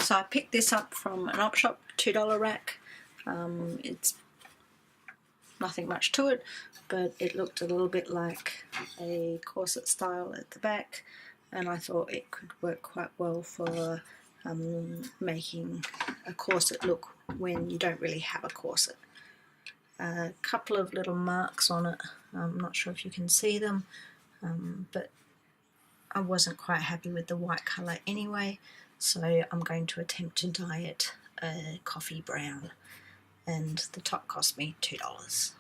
So I picked this up from an op shop, $2 rack. It's nothing much to it, but it looked a little bit like a corset style at the back, and I thought it could work quite well for making a corset look when you don't really have a corset. A couple of little marks on it, I'm not sure if you can see them, but I wasn't quite happy with the white colour anyway, so I'm going to attempt to dye it a coffee brown, and the top cost me $2.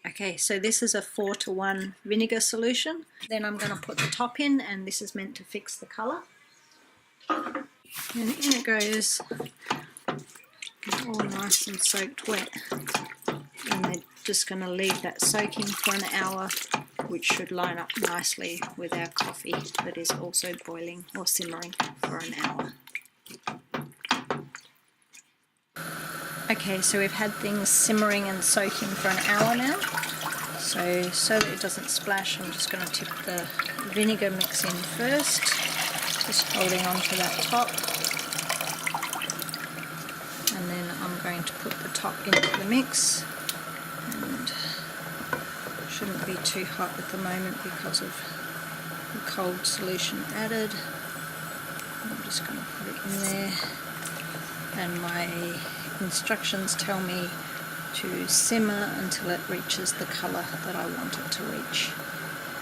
Okay, so this is a 4:1 vinegar solution. Then I'm going to put the top in, and this is meant to fix the colour. And in it goes, all nice and soaked wet. And we're just going to leave that soaking for an hour, which should line up nicely with our coffee that is also boiling or simmering for an hour. Okay, so we've had things simmering and soaking for an hour now. So that it doesn't splash, I'm just going to tip the vinegar mix in first, just holding on to that top. And then I'm going to put the top into the mix. And it shouldn't be too hot at the moment because of the cold solution added. I'm just going to put it in there. And my instructions tell me to simmer until it reaches the colour that I want it to reach.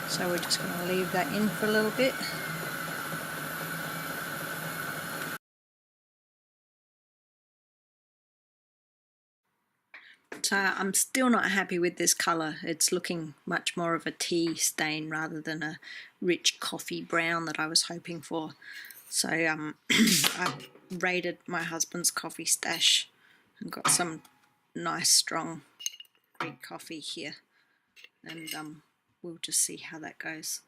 So we're just going to leave that in for a little bit. So I'm still not happy with this colour. It's looking much more of a tea stain rather than a rich coffee brown that I was hoping for. So I raided my husband's coffee stash and got some nice strong Greek coffee here, and we'll just see how that goes.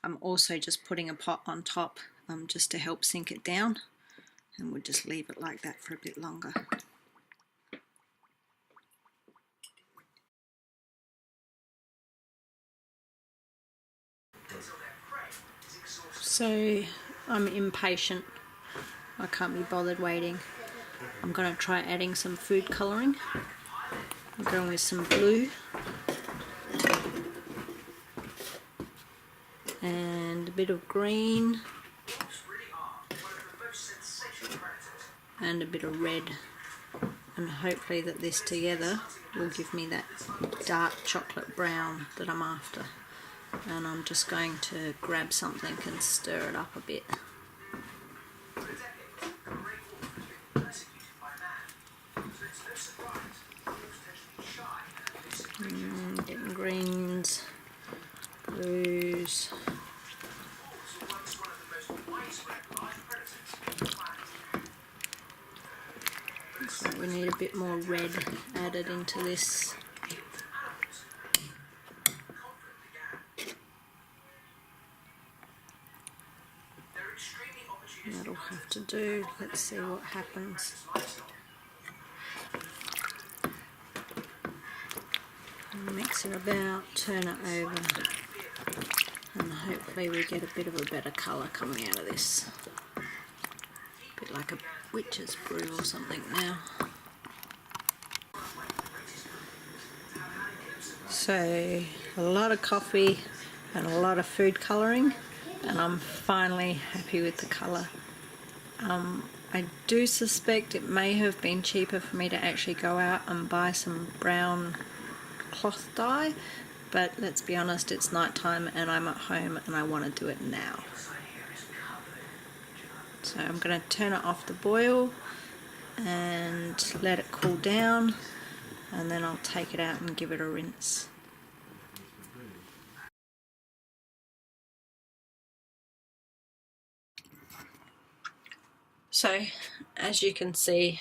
I'm also just putting a pot on top just to help sink it down, and we'll just leave it like that for a bit longer. So I'm impatient, I can't be bothered waiting. I'm going to try adding some food colouring. I'm going with some blue and a bit of green and a bit of red, and hopefully that this together will give me that dark chocolate brown that I'm after. And I'm just going to grab something and stir it up a bit. Getting greens, blues. Looks like we need a bit more red added into this. That'll have to do. Let's see what happens. Mix it about, turn it over, and hopefully we get a bit of a better colour coming out of this. A bit like a witch's brew or something now. So a lot of coffee and a lot of food colouring, and I'm finally happy with the colour. I do suspect it may have been cheaper for me to actually go out and buy some brown cloth dye, but let's be honest, it's night time and I'm at home and I want to do it now. So I'm going to turn it off the boil and let it cool down, and then I'll take it out and give it a rinse. So as you can see,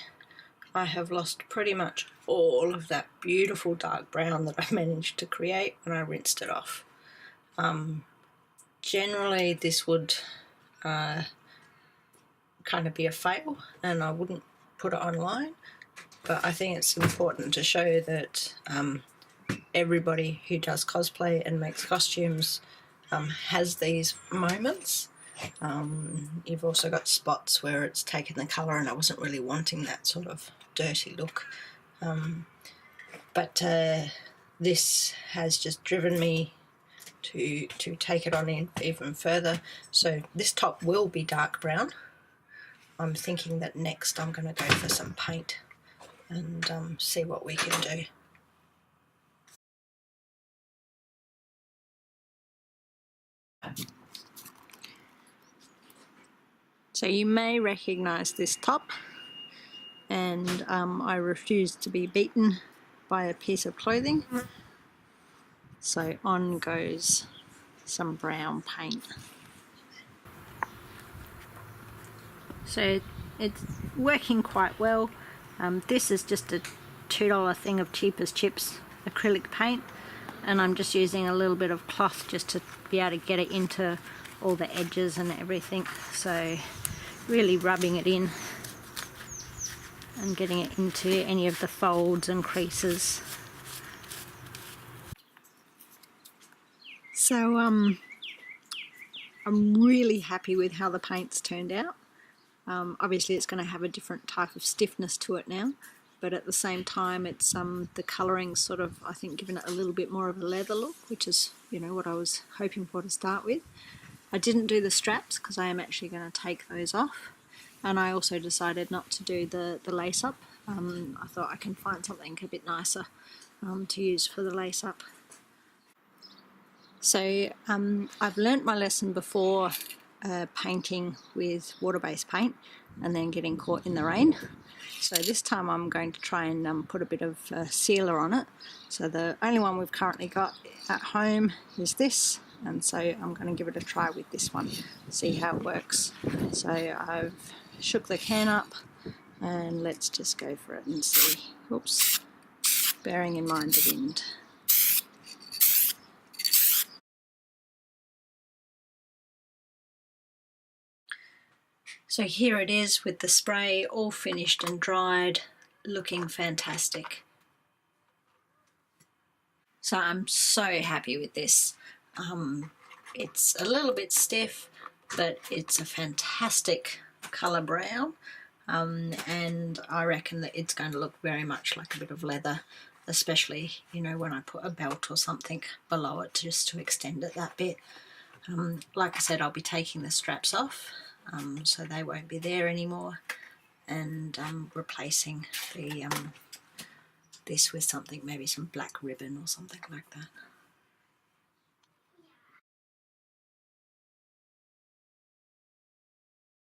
I have lost pretty much all of that beautiful dark brown that I managed to create when I rinsed it off. Generally this would kind of be a fail and I wouldn't put it online, but I think it's important to show that everybody who does cosplay and makes costumes has these moments. You've also got spots where it's taken the colour and I wasn't really wanting that sort of dirty look, but this has just driven me to take it on in even further. So this top will be dark brown. I'm thinking that next I'm going to go for some paint and see what we can do. So you may recognise this top, and I refuse to be beaten by a piece of clothing. So on goes some brown paint. So it's working quite well. This is just a $2 thing of cheap as chips acrylic paint, and I'm just using a little bit of cloth just to be able to get it into all the edges and everything. So really rubbing it in and getting it into any of the folds and creases. So I'm really happy with how the paint's turned out. Obviously it's going to have a different type of stiffness to it now, but at the same time it's the colouring sort of, I think, given it a little bit more of a leather look, which is, you know, what I was hoping for to start with. I didn't do the straps because I am actually going to take those off, and I also decided not to do the lace up. I thought I can find something a bit nicer to use for the lace up. So I've learnt my lesson before painting with water-based paint and then getting caught in the rain. So this time I'm going to try and put a bit of sealer on it. So the only one we've currently got at home is this, and so I'm going to give it a try with this one, see how it works. So I've shook the can up and let's just go for it and see. Oops, bearing in mind the wind. So here it is with the spray all finished and dried, looking fantastic. So I'm so happy with this. It's a little bit stiff, but it's a fantastic colour brown, and I reckon that it's going to look very much like a bit of leather, especially, you know, when I put a belt or something below it just to extend it that bit. Like I said, I'll be taking the straps off, so they won't be there anymore, and replacing the this with something, maybe some black ribbon or something like that.